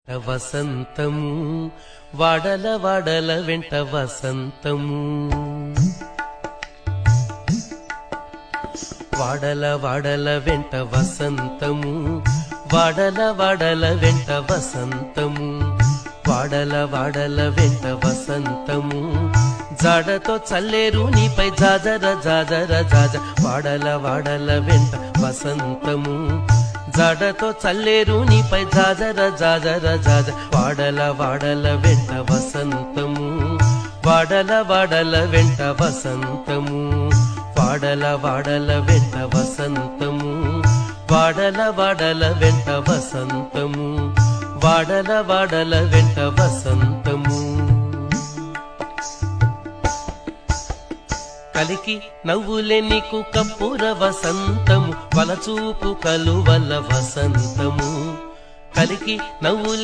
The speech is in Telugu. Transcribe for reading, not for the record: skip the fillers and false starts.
వసంతము వాడల వాడల వెంట వసంతము వాడల వాడల వెంట వసంతము వాడల వాడల వెంట వసంతము వాడల వాడల వెంట వసంతము జాడతో చల్లేరు నీపై జాజర జాజర జాజ వాడల వాడల వెంట వసంతము జాడతో చల్లేరు నీపై జాజర జాజర జాజ వాడల వాడల వెంట వసంతము వాడల వాడల వెంట వసంతము వాడల వాడల వెంట వసంతము వాడల వాడల వెంట వసంతము వాడల వాడల వెంట వసంతము కలికి నవ్వులే నీకు కప్పుర వసంతము వలచూపు కలువల వసంతము కలికి నవ్వులే